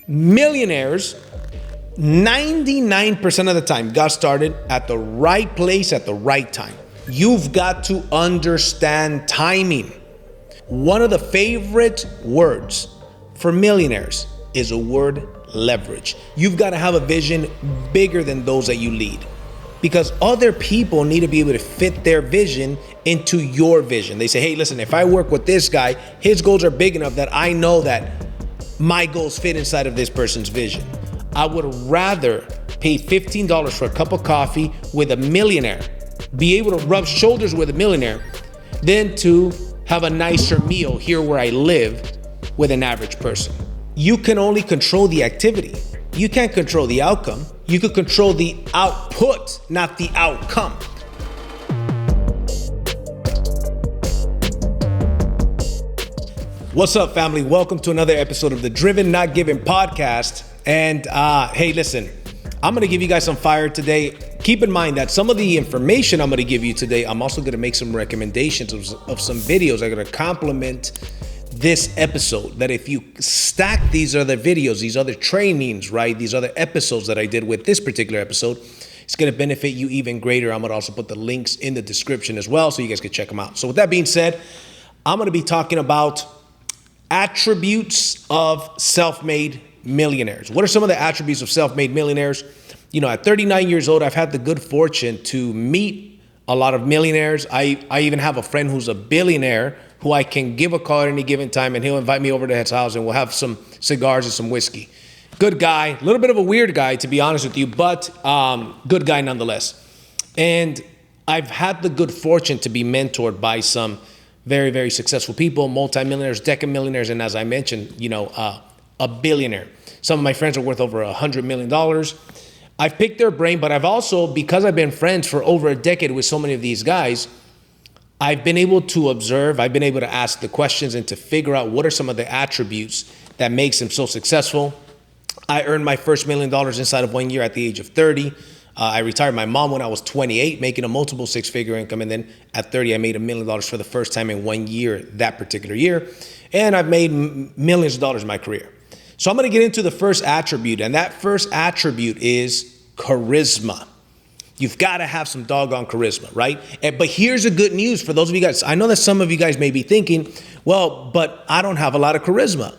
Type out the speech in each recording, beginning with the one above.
Millionaires, 99% of the time, got started at the right place at the right time. You've got to understand timing. One of the favorite words for millionaires is a word leverage. You've got to have a vision bigger than those that you lead, because other people need to be able to fit their vision into your vision. They say, hey, listen, if I work with this guy, his goals are big enough that I know that my goals fit inside of this person's vision. I would rather pay $15 for a cup of coffee with a millionaire, be able to rub shoulders with a millionaire, than to have a nicer meal here where I live with an average person. You can only control the activity. You can't control the outcome. You can control the output, not the outcome. What's up, family? Welcome to another episode of the Driven Not Given podcast. And hey, listen, I'm going to give you guys some fire today. Keep in mind that some of the information I'm going to give you today, I'm also going to make some recommendations of some videos that are going to complement this episode. That if you stack these other videos, these other trainings, right, these other episodes that I did with this particular episode, it's going to benefit you even greater. I'm going to also put the links in the description as well so you guys can check them out. So with that being said, I'm going to be talking about attributes of self-made millionaires. What are some of the attributes of self-made millionaires? You know, at 39 years old, I've had the good fortune to meet a lot of millionaires. I even have a friend who's a billionaire who I can give a call at any given time, and he'll invite me over to his house and we'll have some cigars and some whiskey. Good guy, a little bit of a weird guy, to be honest with you, but good guy nonetheless. And I've had the good fortune to be mentored by some very, very successful people, multimillionaires, decamillionaires, and as I mentioned, you know, a billionaire. Some of my friends are worth over $100 million. I've picked their brain, but I've also, because I've been friends for over a decade with so many of these guys, I've been able to observe, I've been able to ask the questions and to figure out what are some of the attributes that makes them so successful. I earned my first $1 million inside of 1 year at the age of 30. I retired my mom when I was 28, making a multiple six-figure income. And then at 30, I made $1 million for the first time in 1 year, that particular year. And I've made millions of dollars in my career. So I'm going to get into the first attribute. And that first attribute is charisma. You've got to have some doggone charisma, right? But here's the good news for those of you guys. I know that some of you guys may be thinking, well, but I don't have a lot of charisma.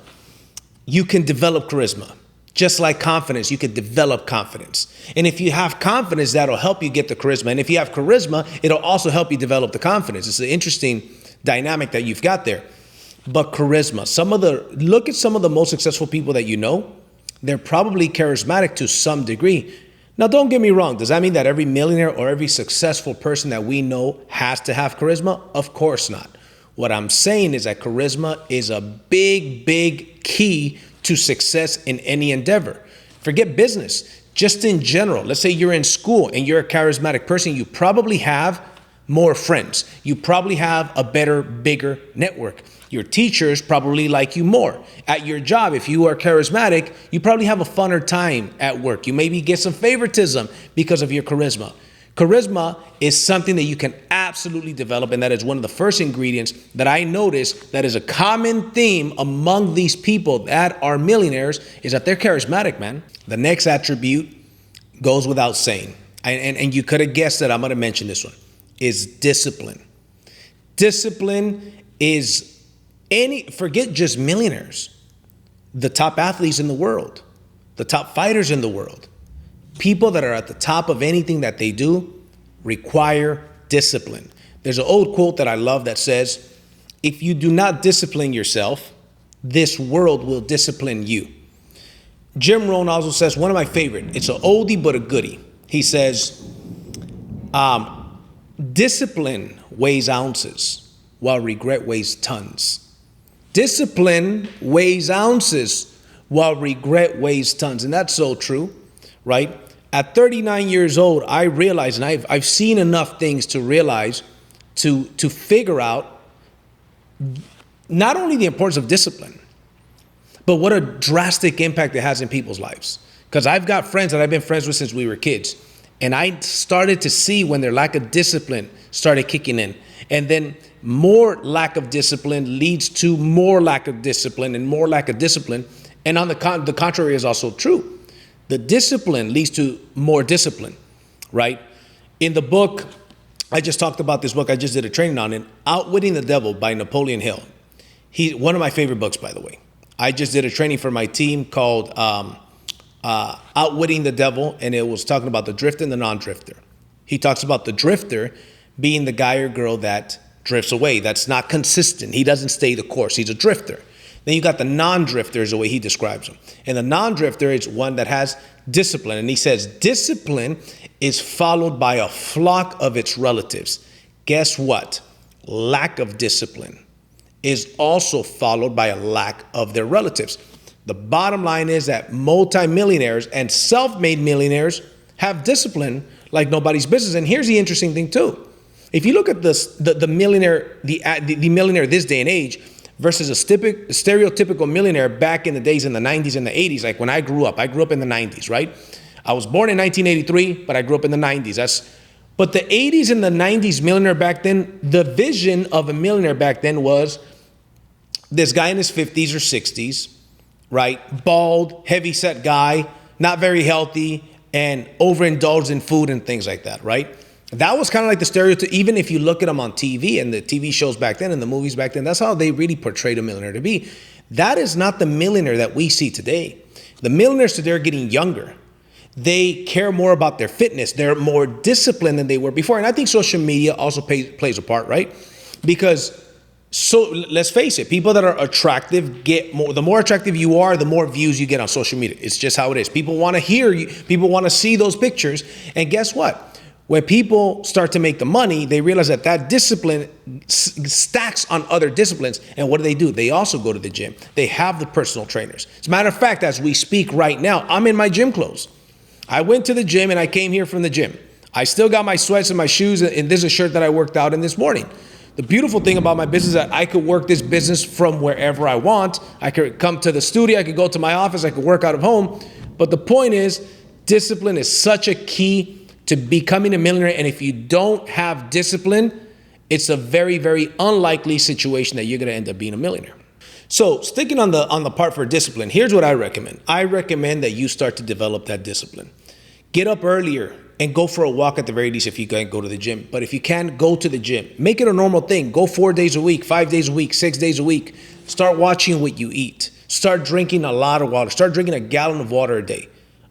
You can develop charisma. Just like confidence, you could develop confidence. And if you have confidence, that'll help you get the charisma. And if you have charisma, it'll also help you develop the confidence. It's an interesting dynamic that you've got there. But charisma, look at some of the most successful people that you know. They're probably charismatic to some degree. Now, don't get me wrong. Does that mean that every millionaire or every successful person that we know has to have charisma? Of course not. What I'm saying is that charisma is a big, big key to success in any endeavor. Forget business, just in general. Let's say you're in school and you're a charismatic person. You probably have more friends. You probably have a better, bigger network. Your teachers probably like you more. At your job, if you are charismatic, you probably have a funner time at work. You maybe get some favoritism because of your charisma. Charisma is something that you can absolutely develop, and that is one of the first ingredients that I noticed that is a common theme among these people that are millionaires is that they're charismatic, man. The next attribute goes without saying, and you could have guessed that I'm going to mention this one, is discipline. Discipline is forget just millionaires, the top athletes in the world, the top fighters in the world. People that are at the top of anything that they do require discipline. There's an old quote that I love that says, if you do not discipline yourself, this world will discipline you. Jim Rohn also says, one of my favorite, it's an oldie but a goodie. He says, discipline weighs ounces while regret weighs tons. Discipline weighs ounces while regret weighs tons. And that's so true, right? At 39 years old, I realized, and I've seen enough things to realize, to figure out not only the importance of discipline, but what a drastic impact it has in people's lives. Because I've got friends that I've been friends with since we were kids. And I started to see when their lack of discipline started kicking in. And then more lack of discipline leads to more lack of discipline and more lack of discipline. And on the contrary is also true. The discipline leads to more discipline, right? In the book, I just talked about this book. I just did a training on it, Outwitting the Devil by Napoleon Hill. He's one of my favorite books, by the way. I just did a training for my team called Outwitting the Devil, and it was talking about the drifter and the non-drifter. He talks about the drifter being the guy or girl that drifts away, that's not consistent. He doesn't stay the course. He's a drifter. Then you got the non-drifter is the way he describes them. And the non-drifter is one that has discipline. And he says discipline is followed by a flock of its relatives. Guess what? Lack of discipline is also followed by a lack of their relatives. The bottom line is that multimillionaires and self-made millionaires have discipline like nobody's business. And here's the interesting thing too. If you look at the millionaire, the millionaire this day and age versus a stereotypical millionaire back in the days in the 90s and the 80s, like when I grew up in the 90s, right? I was born in 1983, but I grew up in the 90s. But the 80s and the 90s millionaire back then, the vision of a millionaire back then was this guy in his 50s or 60s, right? Bald, heavy-set guy, not very healthy, and overindulged in food and things like that, right? That was kind of like the stereotype. Even if you look at them on TV and the TV shows back then and the movies back then, that's how they really portrayed a millionaire to be. That is not the millionaire that we see today. The millionaires today are getting younger. They care more about their fitness. They're more disciplined than they were before. And I think social media also plays a part, right? Because let's face it, people that are attractive get more. The more attractive you are, the more views you get on social media. It's just how it is. People want to hear you. People want to see those pictures. And guess what? When people start to make the money, they realize that discipline stacks on other disciplines. And what do? They also go to the gym. They have the personal trainers. As a matter of fact, as we speak right now, I'm in my gym clothes. I went to the gym and I came here from the gym. I still got my sweats and my shoes, and this is a shirt that I worked out in this morning. The beautiful thing about my business is that I could work this business from wherever I want. I could come to the studio, I could go to my office, I could work out of home. But the point is, discipline is such a key to becoming a millionaire. And if you don't have discipline, it's a very, very unlikely situation that you're going to end up being a millionaire. So sticking on the part for discipline, here's what I recommend. I recommend that you start to develop that discipline. Get up earlier and go for a walk at the very least if you can't go to the gym. But if you can, go to the gym. Make it a normal thing. Go 4 days a week, 5 days a week, 6 days a week. Start watching what you eat. Start drinking a lot of water. Start drinking a gallon of water a day.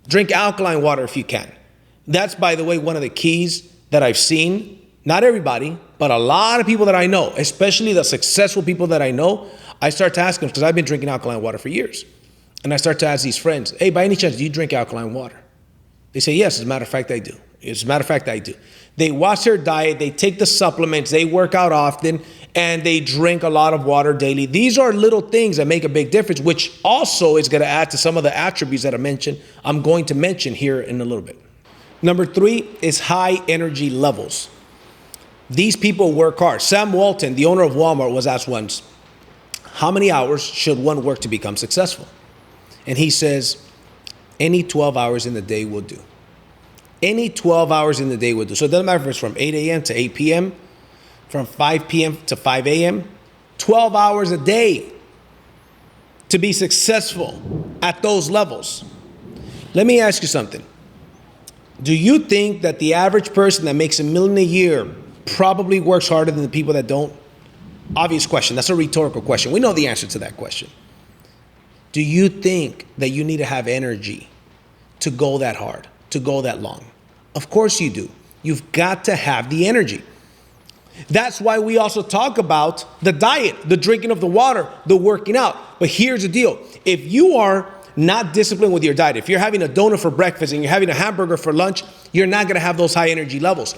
Drink alkaline water if you can. That's, by the way, one of the keys that I've seen. Not everybody, but a lot of people that I know, especially the successful people that I know, I start to ask them, because I've been drinking alkaline water for years. And I start to ask these friends, hey, by any chance, do you drink alkaline water? They say, yes, as a matter of fact, I do. As a matter of fact, I do. They watch their diet, they take the supplements, they work out often, and they drink a lot of water daily. These are little things that make a big difference, which also is going to add to some of the attributes that I'm going to mention here in a little bit. Number 3 is high energy levels. These people work hard. Sam Walton, the owner of Walmart, was asked once, how many hours should one work to become successful? And he says, any 12 hours in the day will do. Any 12 hours in the day will do. So it doesn't matter if it's from 8 a.m. to 8 p.m., from 5 p.m. to 5 a.m., 12 hours a day to be successful at those levels. Let me ask you something. Do you think that the average person that makes $1 million a year probably works harder than the people that don't? Obvious question. That's a rhetorical question. We know the answer to that question. Do you think that you need to have energy to go that hard, to go that long? Of course you do. You've got to have the energy. That's why we also talk about the diet, the drinking of the water, the working out. But here's the deal. If you are not disciplined with your diet, if you're having a donut for breakfast and you're having a hamburger for lunch, you're not going to have those high energy levels.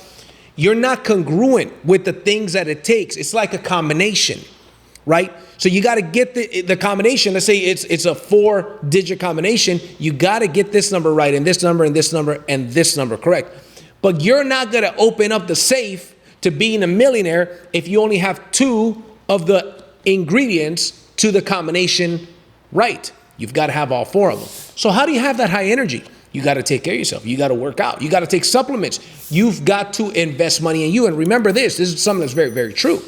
You're not congruent with the things that it takes. It's like a combination, right? So you got to get the combination. Let's say it's a 4-digit combination. You got to get this number right and this number and this number and this number correct. But you're not going to open up the safe to being a millionaire if you only have 2 of the ingredients to the combination right. You've got to have all 4 of them. So how do you have that high energy? You got to take care of yourself. You got to work out. You got to take supplements. You've got to invest money in you. And remember this is something that's very, very true.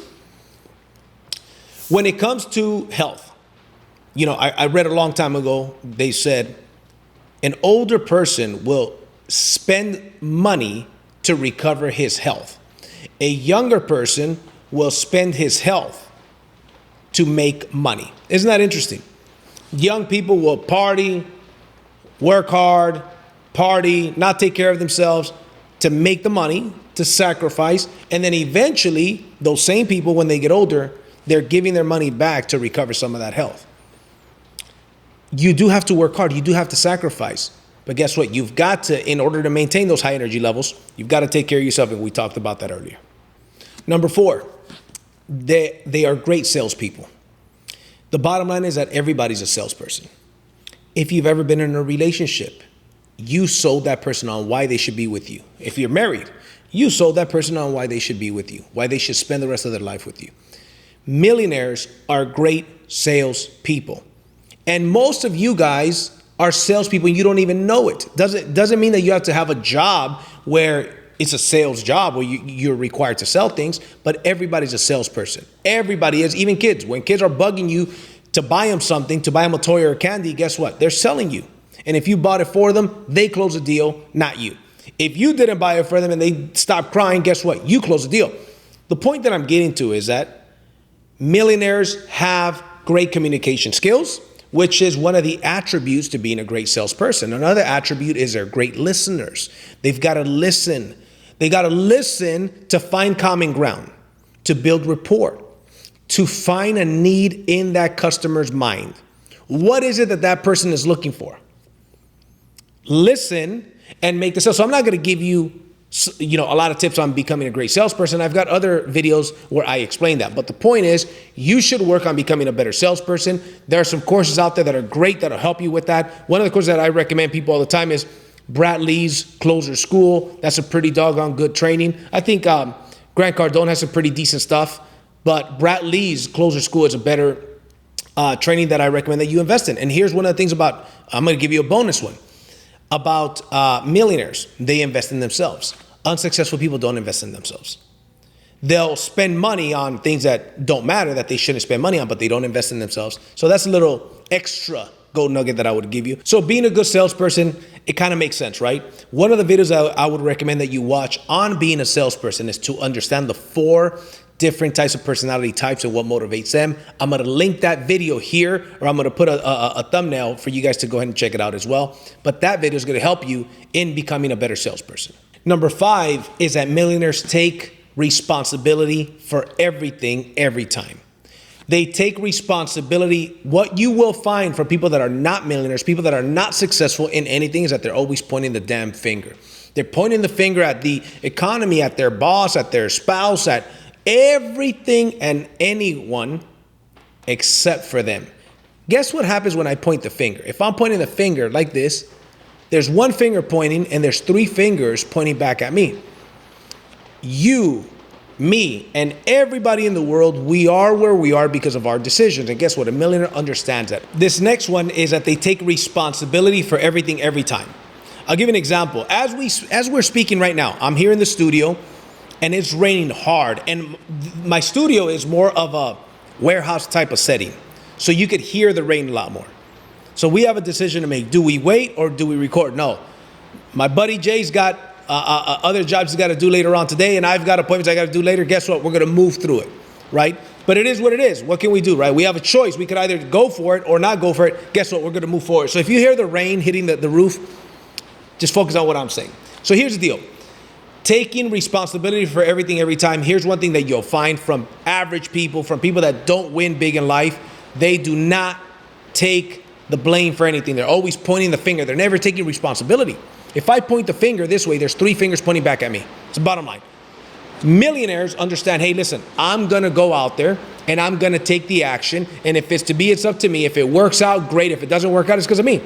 When it comes to health, I read a long time ago, they said an older person will spend money to recover his health. A younger person will spend his health to make money. Isn't that interesting? Young people will party, work hard, party, not take care of themselves to make the money, to sacrifice, and then eventually those same people, when they get older, they're giving their money back to recover some of that health. You do have to work hard, you do have to sacrifice, but guess what? You've got to, in order to maintain those high energy levels, you've got to take care of yourself, and we talked about that earlier. Number 4, they are great salespeople. The bottom line is that everybody's a salesperson. If you've ever been in a relationship, you sold that person on why they should be with you. If you're married, you sold that person on why they should be with you, why they should spend the rest of their life with you. Millionaires are great salespeople. And most of you guys are salespeople and you don't even know it. Doesn't mean that you have to have a job where it's a sales job where you're required to sell things, but everybody's a salesperson. Everybody is, even kids. When kids are bugging you to buy them something, to buy them a toy or a candy, guess what? They're selling you. And if you bought it for them, they close the deal, not you. If you didn't buy it for them and they stopped crying, guess what? You close the deal. The point that I'm getting to is that millionaires have great communication skills, which is one of the attributes to being a great salesperson. Another attribute is they're great listeners. They've got to listen. They got to listen to find common ground, to build rapport, to find a need in that customer's mind. What is it that that person is looking for? Listen and make the sale. So I'm not going to give you, a lot of tips on becoming a great salesperson. I've got other videos where I explain that. But the point is, you should work on becoming a better salesperson. There are some courses out there that are great that'll help you with that. One of the courses that I recommend people all the time is Brad Lee's Closer School. That's a pretty doggone good training. I think Grant Cardone has some pretty decent stuff, but Brad Lee's Closer School is a better training that I recommend that you invest in. And here's one of the things about, I'm going to give you a bonus one, about millionaires. They invest in themselves. Unsuccessful people don't invest in themselves. They'll spend money on things that don't matter, that they shouldn't spend money on, but they don't invest in themselves. So that's a little extra gold nugget that I would give you. So being a good salesperson, it kind of makes sense, right? One of the videos I would recommend that you watch on being a salesperson is to understand the 4 different types of personality types and what motivates them. I'm going to link that video here, or I'm going to put a thumbnail for you guys to go ahead and check it out as well. But that video is going to help you in becoming a better salesperson. Number 5 is that millionaires take responsibility for everything, every time. They take responsibility. What you will find for people that are not millionaires, people that are not successful in anything, is that they're always pointing the damn finger. They're pointing the finger at the economy, at their boss, at their spouse, at everything and anyone except for them. Guess what happens when I point the finger? If I'm pointing the finger like this, there's one finger pointing and there's 3 fingers pointing back at me. You, me, and everybody in the world, we are where we are because of our decisions. And guess what? A millionaire understands that. This next one is that they take responsibility for everything, every time. I'll give you an example. As we're speaking right now, I'm here in the studio and it's raining hard. And my studio is more of a warehouse type of setting, so you could hear the rain a lot more. So we have a decision to make. Do we wait or do we record? No. My buddy Jay's got other jobs he's got to do later on today, and I've got appointments I got to do later. Guess what? We're going to move through it, right? But it is what it is. What can we do, right? We have a choice. We could either go for it or not go for it. Guess what? We're going to move forward. So if you hear the rain hitting the roof, just focus on what I'm saying. So here's the deal. Taking responsibility for everything, every time. Here's one thing that you'll find from average people, from people that don't win big in life. They do not take the blame for anything. They're always pointing the finger. They're never taking responsibility. If I point the finger this way, there's 3 fingers pointing back at me. It's the bottom line. Millionaires understand, hey, listen, I'm going to go out there and I'm going to take the action. And if it's to be, it's up to me. If it works out, great. If it doesn't work out, it's because of me.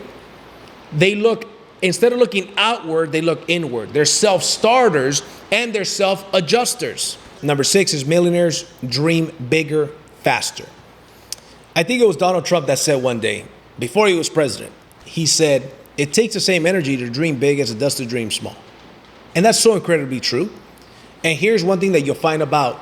They look, instead of looking outward, they look inward. They're self-starters and they're self-adjusters. Number 6 is millionaires dream bigger, faster. I think it was Donald Trump that said one day, before he was president, he said, it takes the same energy to dream big as it does to dream small. And that's so incredibly true. And here's one thing that you'll find about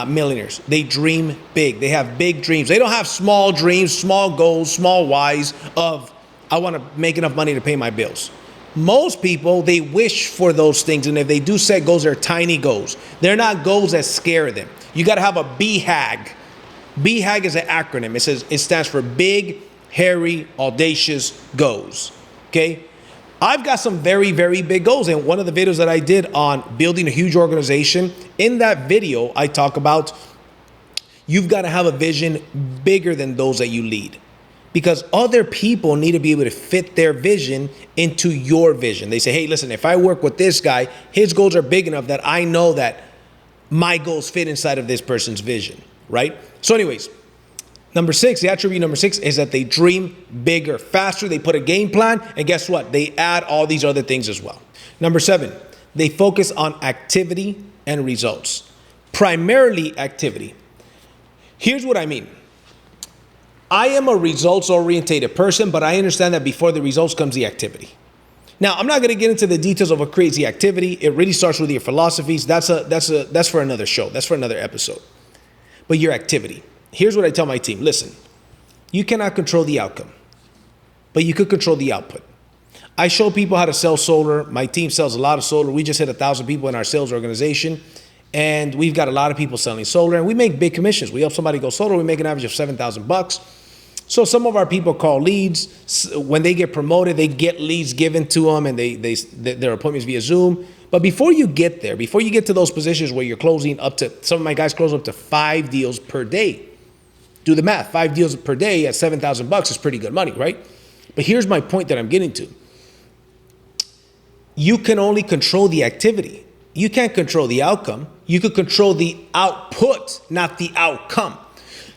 millionaires. They dream big. They have big dreams. They don't have small dreams, small goals, small whys of, I want to make enough money to pay my bills. Most people, they wish for those things. And if they do set goals, they're tiny goals. They're not goals that scare them. You got to have a BHAG. BHAG is an acronym. It stands for big, hairy, audacious goals. Okay. I've got some very, very big goals. And one of the videos that I did on building a huge organization, in that video, I talk about you've got to have a vision bigger than those that you lead, because other people need to be able to fit their vision into your vision. They say, hey, listen, if I work with this guy, his goals are big enough that I know that my goals fit inside of this person's vision, right? So anyways, number 6, the attribute number 6 is that they dream bigger, faster. They put a game plan, and guess what? They add all these other things as well. Number 7, they focus on activity and results, primarily activity. Here's what I mean. I am a results-oriented person, but I understand that before the results comes the activity. Now, I'm not going to get into the details of what creates the activity. It really starts with your philosophies. That's for another show. That's for another episode. But your activity. Here's what I tell my team. Listen, you cannot control the outcome, but you could control the output. I show people how to sell solar. My team sells a lot of solar. We just hit 1,000 people in our sales organization, and we've got a lot of people selling solar, and we make big commissions. We help somebody go solar. We make an average of $7,000. So some of our people call leads. When they get promoted, they get leads given to them, and their appointments via Zoom. But before you get there, before you get to those positions where you're closing up to, some of my guys close up to 5 deals per day. Do the math. 5 deals per day at $7,000 is pretty good money, right? But here's my point that I'm getting to. You can only control the activity. You can't control the outcome. You could control the output, not the outcome.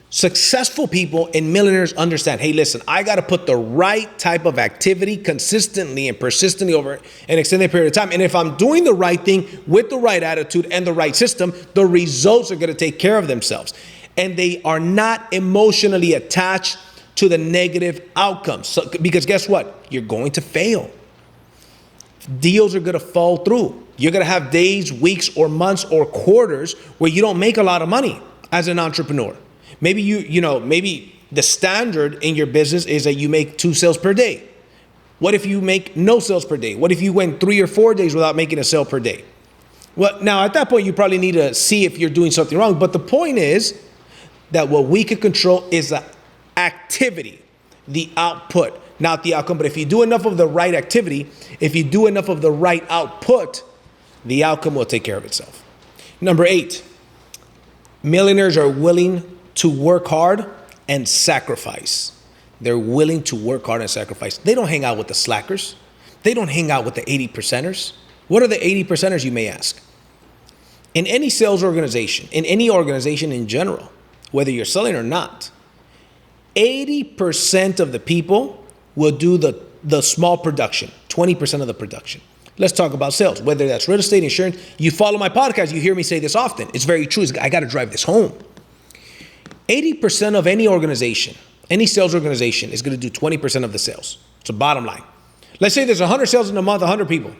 Successful people and millionaires understand, hey, listen, I got to put the right type of activity consistently and persistently over an extended period of time. And if I'm doing the right thing with the right attitude and the right system, the results are going to take care of themselves. And they are not emotionally attached to the negative outcomes. So, because guess what? You're going to fail. Deals are going to fall through. You're going to have days, weeks, or months, or quarters where you don't make a lot of money as an entrepreneur. Maybe maybe the standard in your business is that you make 2 sales per day. What if you make no sales per day? What if you went 3 or 4 days without making a sale per day? Well, now at that point, you probably need to see if you're doing something wrong. But the point is that what we can control is the activity, the output, not the outcome. But if you do enough of the right activity, if you do enough of the right output, the outcome will take care of itself. Number 8, millionaires are willing to work hard and sacrifice. They're willing to work hard and sacrifice. They don't hang out with the slackers. They don't hang out with the 80%ers. What are the 80%ers, you may ask? In any sales organization, in any organization in general, whether you're selling or not, 80% of the people will do the small production, 20% of the production. Let's talk about sales, whether that's real estate, insurance. You follow my podcast, you hear me say this often. It's very true. I got to drive this home. 80% of any organization, any sales organization is going to do 20% of the sales. It's a bottom line. Let's say there's 100 sales in a month, 100 people.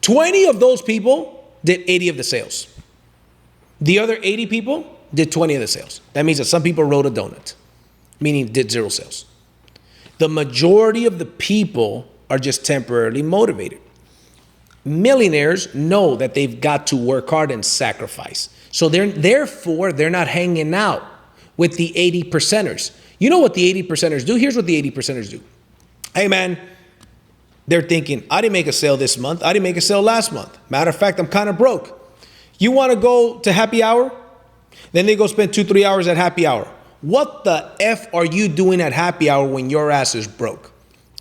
20 of those people did 80 of the sales. The other 80 people did 20 of the sales. That means that some people wrote a donut, meaning did 0 sales. The majority of the people are just temporarily motivated. Millionaires know that they've got to work hard and sacrifice. So therefore, they're not hanging out with the 80%ers. You know what the 80%ers do? Here's what the 80%ers do. Hey, man, they're thinking, I didn't make a sale this month. I didn't make a sale last month. Matter of fact, I'm kind of broke. You want to go to happy hour? Then they go spend 2-3 hours at happy hour. What the F are you doing at happy hour when your ass is broke?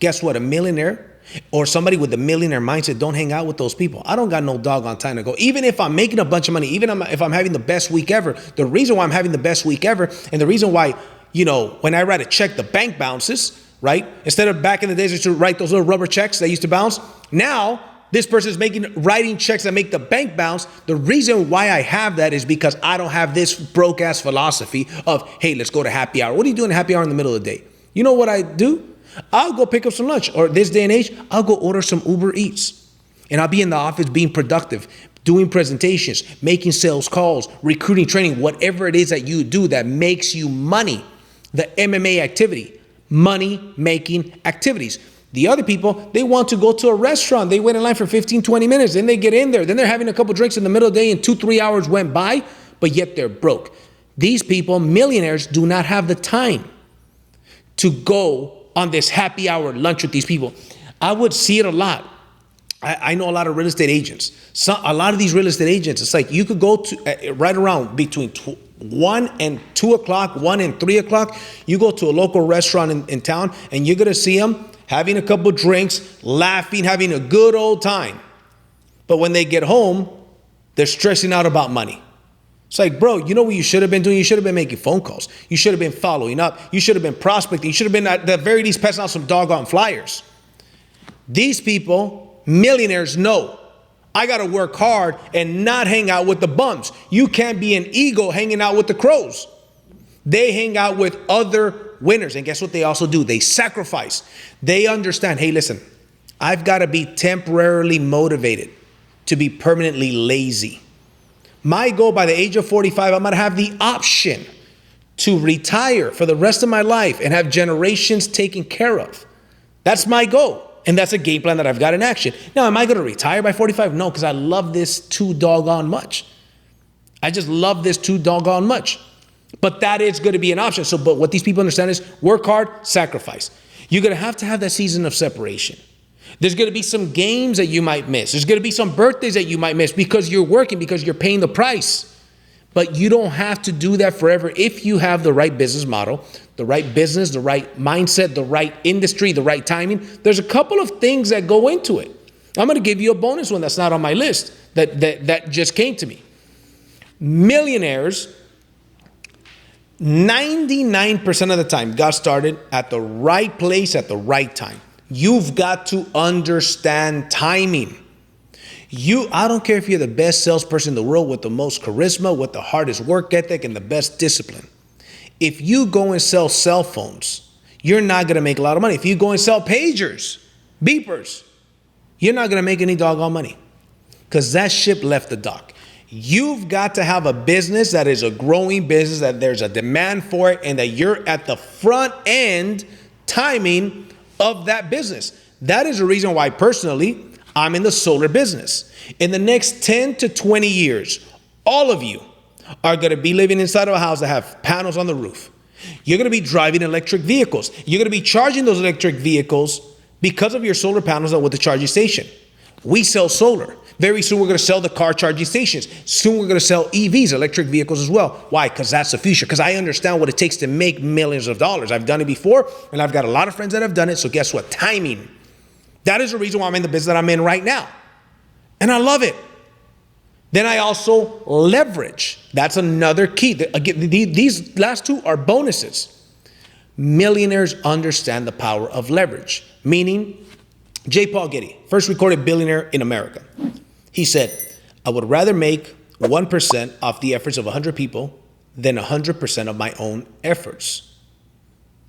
Guess what? A millionaire or somebody with a millionaire mindset don't hang out with those people. I don't got no doggone time to go. Even if I'm making a bunch of money, even if I'm having the best week ever, the reason why I'm having the best week ever and the reason why, when I write a check, the bank bounces, right? Instead of back in the days, I used to write those little rubber checks that used to bounce. Now, this person is writing checks that make the bank bounce. The reason why I have that is because I don't have this broke ass philosophy of, hey, let's go to happy hour. What are you doing at happy hour in the middle of the day? You know what I do? I'll go pick up some lunch, or this day and age, I'll go order some Uber Eats. And I'll be in the office being productive, doing presentations, making sales calls, recruiting, training, whatever it is that you do that makes you money. The MMA activity, money-making activities. The other people, they want to go to a restaurant. They wait in line for 15, 20 minutes. Then they get in there. Then they're having a couple drinks in the middle of the day and 2-3 hours went by, but yet they're broke. These people, millionaires, do not have the time to go on this happy hour lunch with these people. I would see it a lot. I know a lot of real estate agents. A lot of these real estate agents, it's like you could go to right around between 1 and 2 o'clock, 1 and 3 o'clock. You go to a local restaurant in town and you're going to see them having a couple drinks, laughing, having a good old time. But when they get home, they're stressing out about money. It's like, bro, you know what you should have been doing? You should have been making phone calls. You should have been following up. You should have been prospecting. You should have been at the very least passing out some doggone flyers. These people, millionaires, know I got to work hard and not hang out with the bums. You can't be an ego hanging out with the crows. They hang out with other winners. And guess what they also do? They sacrifice. They understand, hey, listen, I've got to be temporarily motivated to be permanently lazy. My goal by the age of 45, I'm going to have the option to retire for the rest of my life and have generations taken care of. That's my goal. And that's a game plan that I've got in action. Now, am I going to retire by 45? No, because I love this too doggone much. I just love this too doggone much. But that is going to be an option. So, but what these people understand is work hard, sacrifice. You're going to have that season of separation. There's going to be some games that you might miss. There's going to be some birthdays that you might miss because you're working, because you're paying the price. But you don't have to do that forever if you have the right business model, the right business, the right mindset, the right industry, the right timing. There's a couple of things that go into it. I'm going to give you a bonus one that's not on my list that just came to me. Millionaires, 99% of the time, got started at the right place at the right time. You've got to understand timing. I don't care if you're the best salesperson in the world with the most charisma, with the hardest work ethic and the best discipline. If you go and sell cell phones, you're not going to make a lot of money. If you go and sell pagers, beepers, you're not going to make any doggone money because that ship left the dock. You've got to have a business that is a growing business, that there's a demand for it, and that you're at the front end timing of that business. That is the reason why personally, I'm in the solar business. In the next 10 to 20 years, all of you are going to be living inside of a house that have panels on the roof. You're going to be driving electric vehicles. You're going to be charging those electric vehicles because of your solar panels with the charging station. We sell solar. Very soon we're going to sell the car charging stations. Soon we're going to sell EVs, electric vehicles as well. Why? Because that's the future. Because I understand what it takes to make millions of dollars. I've done it before, and I've got a lot of friends that have done it. So guess what? Timing. That is the reason why I'm in the business that I'm in right now. And I love it. Then I also leverage. That's another key. Again, these last two are bonuses. Millionaires understand the power of leverage. Meaning, J. Paul Getty, first recorded billionaire in America. He said, I would rather make 1% off the efforts of 100 people than 100% of my own efforts.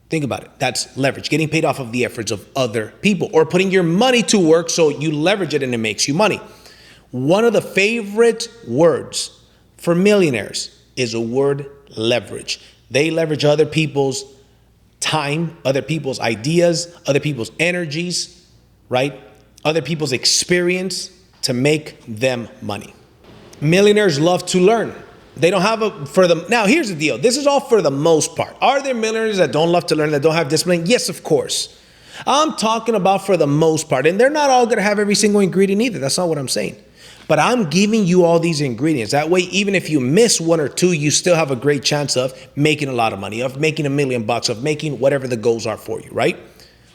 Think about it. That's leverage, getting paid off of the efforts of other people or putting your money to work so you leverage it and it makes you money. One of the favorite words for millionaires is a word leverage. They leverage other people's time, other people's ideas, other people's energies, right? Other people's experience to make them money. Millionaires love to learn. They don't have now here's the deal. This is all for the most part. Are there millionaires that don't love to learn, that don't have discipline? Yes, of course. I'm talking about for the most part. And they're not all going to have every single ingredient either. That's not what I'm saying. But I'm giving you all these ingredients. That way, even if you miss one or two, you still have a great chance of making a lot of money, of making $1 million, of making whatever the goals are for you, right?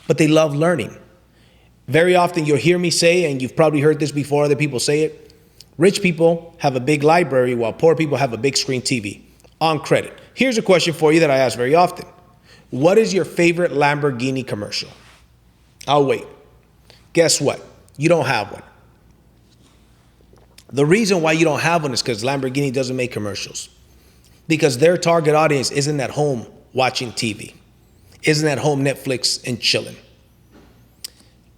But they love learning. Very often you'll hear me say, and you've probably heard this before, other people say it, rich people have a big library while poor people have a big screen TV on credit. Here's a question for you that I ask very often. What is your favorite Lamborghini commercial? I'll wait. Guess what? You don't have one. The reason why you don't have one is because Lamborghini doesn't make commercials. Because their target audience isn't at home watching TV. Isn't at home Netflix and chilling.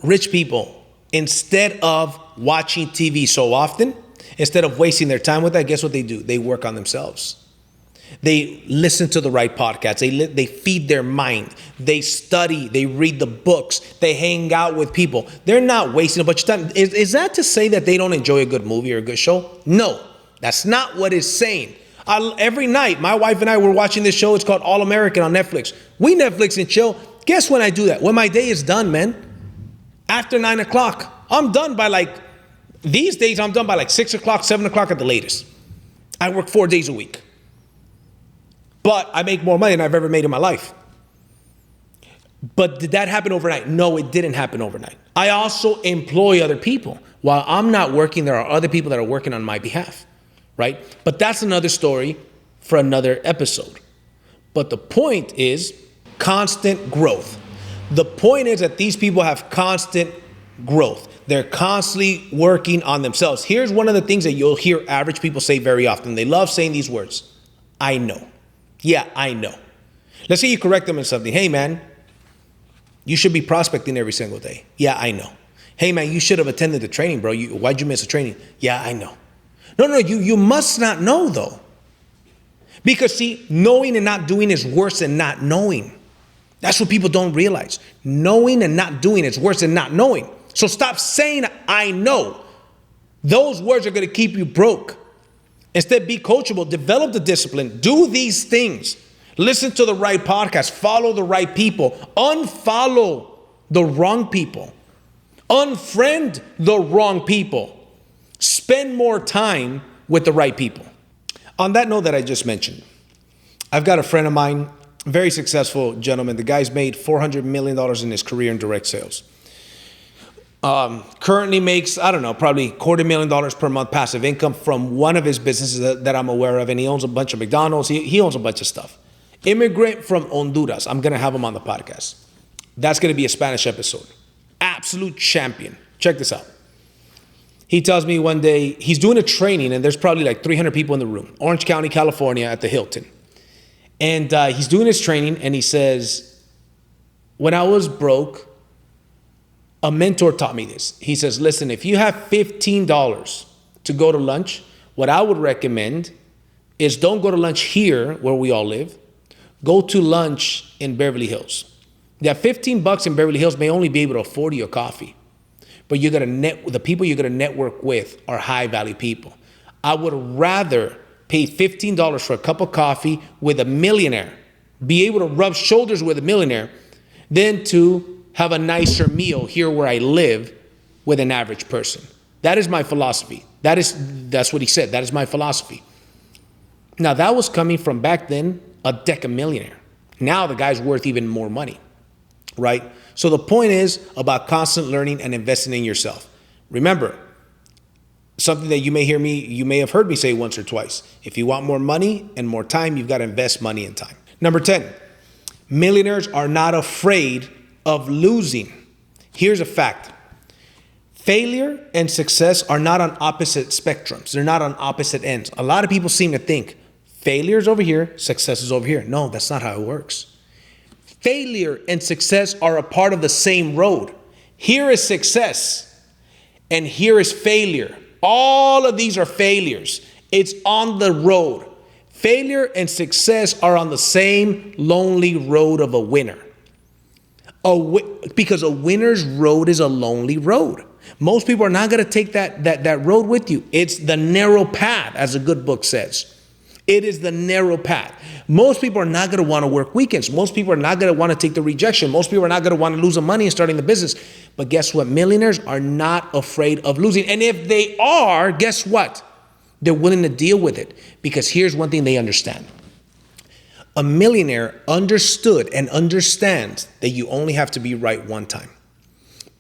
Rich people, instead of watching TV so often, Instead of wasting their time with that, guess what they do? They work on themselves. They listen to the right podcasts. They feed their mind. They study. They read the books. They hang out with people. They're not wasting a bunch of time. Is that to say that they don't enjoy a good movie or a good show? No, that's not what it's saying. Every night, my wife and I were watching this show. It's called All American on Netflix. We Netflix and chill. Guess when I do that? When my day is done, man. After 9 o'clock. I'm done by these days I'm done by 6 o'clock, 7 o'clock at the latest. I work 4 days a week. But I make more money than I've ever made in my life. But did that happen overnight? No, it didn't happen overnight. I also employ other people. While I'm not working, there are other people that are working on my behalf, right? But that's another story for another episode. But the point is constant growth. The point is that these people have constant growth. They're constantly working on themselves. Here's one of the things that you'll hear average people say very often. They love saying these words. I know. Yeah, I know. Let's say you correct them in something. Hey, man, you should be prospecting every single day. Yeah, I know. Hey, man, you should have attended the training, bro. Why'd you miss the training? Yeah, I know. No, you must not know, though. Because, see, knowing and not doing is worse than not knowing. That's what people don't realize. Knowing and not doing is worse than not knowing. So stop saying, I know. Those words are going to keep you broke. Instead, be coachable, develop the discipline, do these things, listen to the right podcast, follow the right people, unfollow the wrong people, unfriend the wrong people, spend more time with the right people. On that note that I just mentioned, I've got a friend of mine, very successful gentleman. The guy's made $400 million in his career in direct sales. Currently makes, I don't know, probably $250,000 per month passive income from one of his businesses that I'm aware of. And he owns a bunch of McDonald's. He owns a bunch of stuff. Immigrant from Honduras. I'm going to have him on the podcast. That's going to be a Spanish episode. Absolute champion. Check this out. He tells me one day he's doing a training and there's probably 300 people in the room. Orange County, California at the Hilton. And he's doing his training and he says, when I was broke, a mentor taught me this. He says, listen, if you have $15 to go to lunch, what I would recommend is don't go to lunch here where we all live. Go to lunch in Beverly Hills. That $15 in Beverly Hills may only be able to afford you a coffee, but the people you're going to network with are high value people. I would rather pay $15 for a cup of coffee with a millionaire, be able to rub shoulders with a millionaire, than to have a nicer meal here where I live with an average person. That is my philosophy. That's what he said. That is my philosophy. Now that was coming from back then, a decamillionaire. Now the guy's worth even more money, right? So the point is about constant learning and investing in yourself. Remember, something that you may have heard me say once or twice. If you want more money and more time, you've got to invest money and time. Number 10, millionaires are not afraid of losing. Here's a fact. Failure and success are not on opposite spectrums. They're not on opposite ends. A lot of people seem to think failure is over here, success is over here. No, that's not how it works. Failure and success are a part of the same road. Here is success and here is failure. All of these are failures. It's on the road. Failure and success are on the same lonely road of a winner. Because a winner's road is a lonely road. Most people are not going to take that road with you. It's the narrow path, as a good book says. It is the narrow path. Most people are not going to want to work weekends. Most people are not going to want to take the rejection. Most people are not going to want to lose the money in starting the business. But guess what? Millionaires are not afraid of losing. And if they are, guess what? They're willing to deal with it. Because here's one thing they understand. A millionaire understood and understands that you only have to be right one time.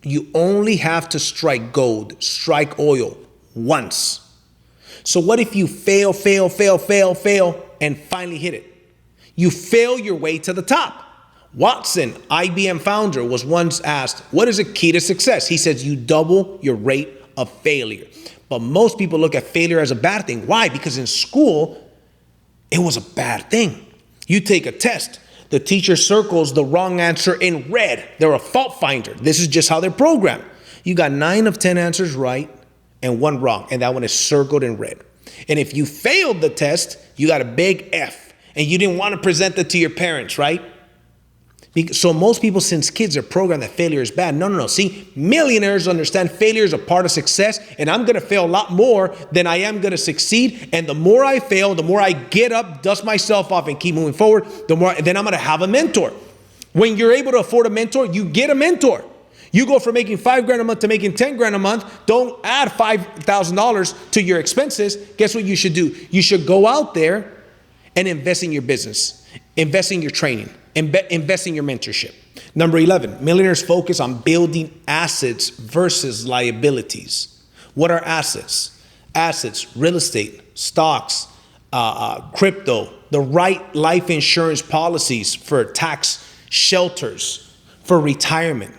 You only have to strike gold, strike oil once. So what if you fail, and finally hit it? You fail your way to the top. Watson, IBM founder, was once asked, what is the key to success? He says, you double your rate of failure. But most people look at failure as a bad thing. Why? Because in school, it was a bad thing. You take a test. The teacher circles the wrong answer in red. They're a fault finder. This is just how they're programmed. You got 9 of 10 answers right, and one wrong. And that one is circled in red. And if you failed the test, you got a big F. And you didn't want to present that to your parents, right? So most people since kids are programmed that failure is bad. No. See, millionaires understand failure is a part of success, and I'm going to fail a lot more than I am going to succeed. And the more I fail, the more I get up, dust myself off, and keep moving forward, then I'm going to have a mentor. When you're able to afford a mentor, you get a mentor. You go from making $5,000 a month to making $10,000 a month. Don't add $5,000 to your expenses. Guess what you should do? You should go out there and invest in your business, invest in your training, invest in your mentorship. Number 11, millionaires focus on building assets versus liabilities. What are assets? Assets, real estate, stocks, crypto, the right life insurance policies for tax shelters, for retirement,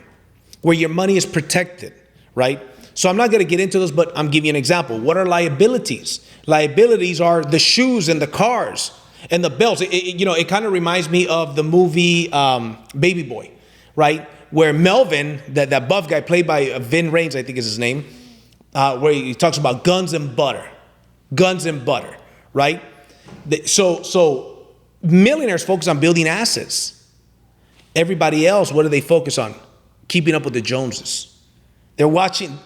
where your money is protected, right? So I'm not going to get into those, but I'm giving you an example. What are liabilities? Liabilities are the shoes and the cars and the belts. It kind of reminds me of the movie Baby Boy, right? Where Melvin, that buff guy played by Vin Rames, I think is his name, where he talks about guns and butter, right? So millionaires focus on building assets. Everybody else, what do they focus on? Keeping up with the Joneses. They're watching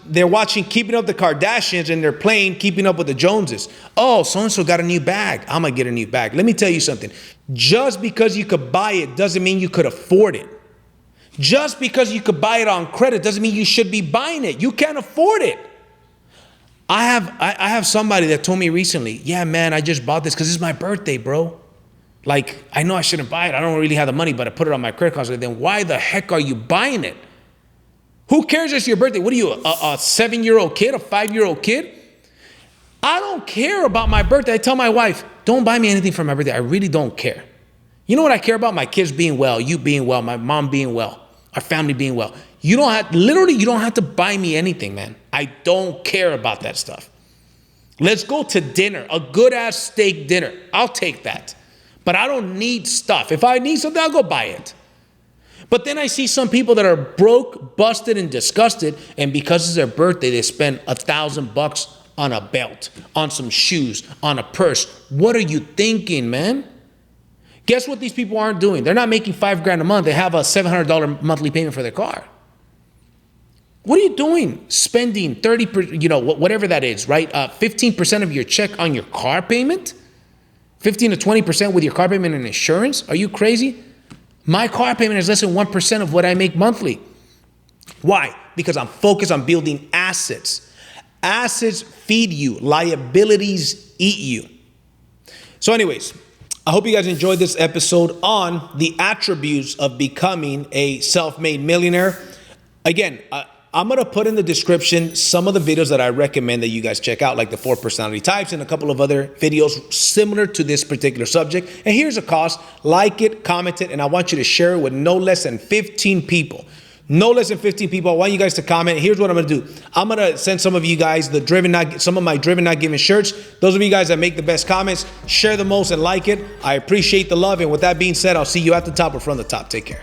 Keeping Up with the Kardashians, and they're playing Keeping Up with the Joneses. Oh, so-and-so got a new bag. I'm going to get a new bag. Let me tell you something. Just because you could buy it doesn't mean you could afford it. Just because you could buy it on credit doesn't mean you should be buying it. You can't afford it. I have somebody that told me recently, yeah, man, I just bought this because it's my birthday, bro. Like, I know I shouldn't buy it. I don't really have the money, but I put it on my credit card. So then why the heck are you buying it? Who cares it's your birthday? What are you, a 7-year-old kid, a 5-year-old kid? I don't care about my birthday. I tell my wife, don't buy me anything for my birthday. I really don't care. You know what I care about? My kids being well, you being well, my mom being well, our family being well. You don't have to buy me anything, man. I don't care about that stuff. Let's go to dinner, a good ass steak dinner. I'll take that. But I don't need stuff. If I need something, I'll go buy it. But then I see some people that are broke, busted, and disgusted, and because it's their birthday, they spend $1,000 on a belt, on some shoes, on a purse. What are you thinking, man? Guess what these people aren't doing? They're not making $5,000 a month. They have a $700 monthly payment for their car. What are you doing? Spending 30%, whatever that is, right? 15% of your check on your car payment? 15 to 20% with your car payment and insurance? Are you crazy? My car payment is less than 1% of what I make monthly. Why? Because I'm focused on building assets. Assets feed you. Liabilities eat you. So anyways, I hope you guys enjoyed this episode on the attributes of becoming a self-made millionaire. Again, I'm going to put in the description some of the videos that I recommend that you guys check out, like the 4 personality types and a couple of other videos similar to this particular subject. And here's a cost. Like it, comment it, and I want you to share it with no less than 15 people. No less than 15 people. I want you guys to comment. Here's what I'm going to do. I'm going to send some of you guys some of my Driven Not Giving shirts. Those of you guys that make the best comments, share the most and like it. I appreciate the love. And with that being said, I'll see you at the top or from the top. Take care.